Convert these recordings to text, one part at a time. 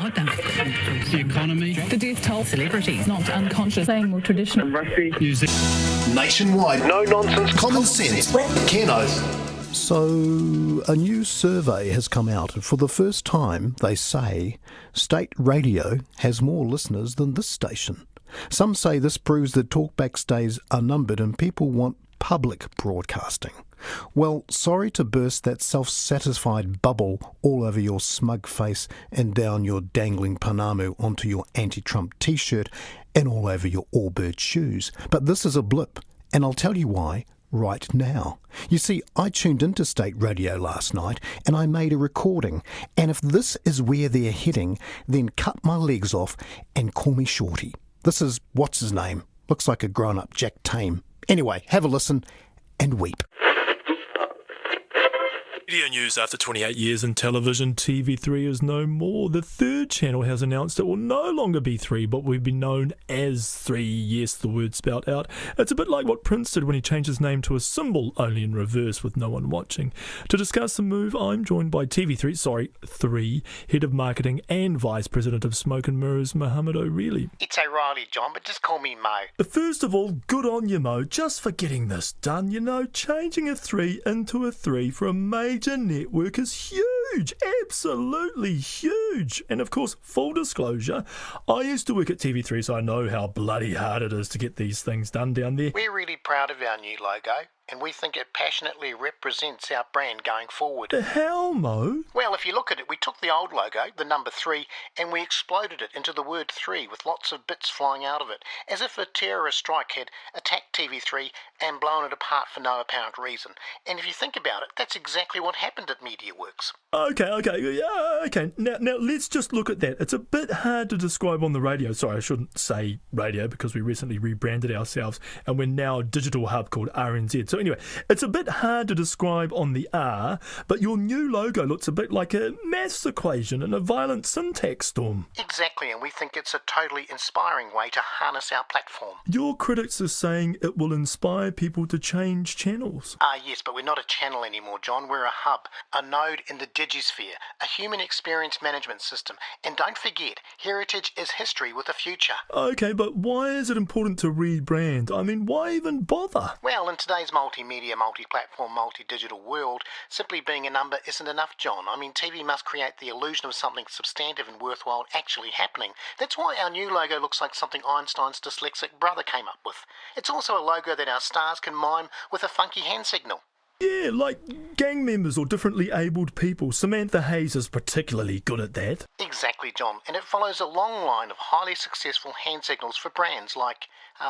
The economy. The death toll. Celebrities not unconscious. Saying more traditional. Music. Nationwide. No nonsense. Common sense. Ken Oath. So, a new survey has come out, and for the first time, they say state radio has more listeners than this station. Some say this proves that talkback days are numbered and people want public broadcasting. Well, sorry to burst that self-satisfied bubble all over your smug face and down your dangling panamu onto your anti-Trump t-shirt and all over your all-bird shoes, but this is a blip, and I'll tell you why right now. You see, I tuned into state radio last night and I made a recording, and if this is where they're heading, then cut my legs off and call me Shorty. This is, what's his name? Looks like a grown-up Jack Tame. Anyway, have a listen and weep. Media news: after 28 years in television, TV3 is no more. The third channel has announced it will no longer be 3, but will be known as 3. Yes, the word spelt out. It's a bit like what Prince did when he changed his name to a symbol, only in reverse with no one watching. To discuss the move, I'm joined by TV3, Head of Marketing and Vice President of Smoke and Mirrors, Mohammed O'Reilly. It's O'Reilly, John, but just call me Mo. First of all, good on you, Mo, just for getting this done. You know, changing a 3 into a 3 for a major network is huge, absolutely huge. And of course, full disclosure, I used to work at TV3, so I know how bloody hard it is to get these things done down there. We're really proud of our new logo, and we think it passionately represents our brand going forward. How, Mo? Well, if you look at it, we took the old logo, the number 3, and we exploded it into the word 3 with lots of bits flying out of it, as if a terrorist strike had attacked TV3 and blown it apart for no apparent reason. And if you think about it, that's exactly what happened at MediaWorks. Okay. Now let's just look at that. It's a bit hard to describe on the radio. Sorry, I shouldn't say radio because we recently rebranded ourselves and we're now a digital hub called RNZ. So anyway, it's a bit hard to describe on the R, but your new logo looks a bit like a maths equation in a violent syntax storm. Exactly, and we think it's a totally inspiring way to harness our platform. Your critics are saying it will inspire people to change channels. Yes, but we're not a channel anymore, John. We're a hub, a node in the digisphere, a human experience management system. And don't forget, heritage is history with a future. Okay, but why is it important to rebrand? I mean, why even bother? Well, in today's multimedia, multi-platform, multi-digital world, simply being a number isn't enough, John. I mean, TV must create the illusion of something substantive and worthwhile actually happening. That's why our new logo looks like something Einstein's dyslexic brother came up with. It's also a logo that our stars can mime with a funky hand signal. Yeah, like gang members or differently abled people. Samantha Hayes is particularly good at that. Exactly, John, and it follows a long line of highly successful hand signals for brands like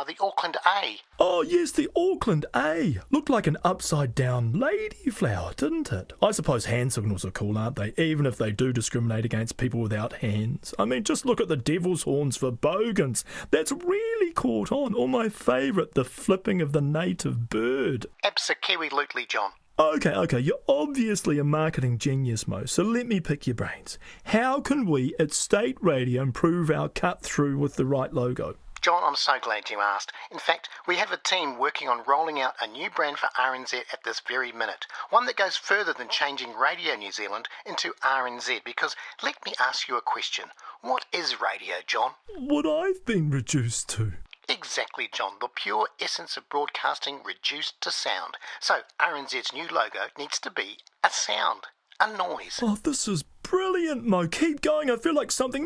the Auckland A. Oh yes, the Auckland A. Looked like an upside down lady flower, didn't it? I suppose hand signals are cool, aren't they? Even if they do discriminate against people without hands. I mean, just look at the devil's horns for bogans. That's really caught on. Or my favourite, the flipping of the native bird. Abso-Kiwi-lutely, John. Okay, you're obviously a marketing genius, Mo, so let me pick your brains. How can we at State Radio improve our cut through with the right logo? John, I'm so glad you asked. In fact, we have a team working on rolling out a new brand for RNZ at this very minute. One that goes further than changing Radio New Zealand into RNZ, because let me ask you a question. What is radio, John? What I've been reduced to. Exactly, John. The pure essence of broadcasting reduced to sound. So RNZ's new logo needs to be a sound, a noise. Oh, this is brilliant, Mo. Keep going. I feel like something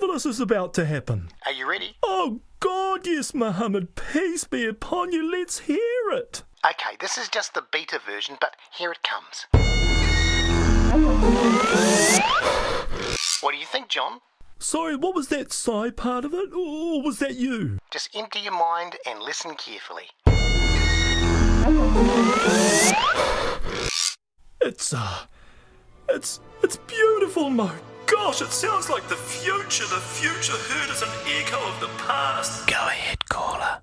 marvellous is about to happen. Are you ready? Oh, God, yes, Mohammed. Peace be upon you. Let's hear it. Okay, this is just the beta version, but here it comes. What do you think, John? Sorry, what was that sigh part of it? Or was that you? Just empty your mind and listen carefully. It's beautiful, Mo. Gosh, it sounds like the future. The future heard as an echo of the past. Go ahead, caller.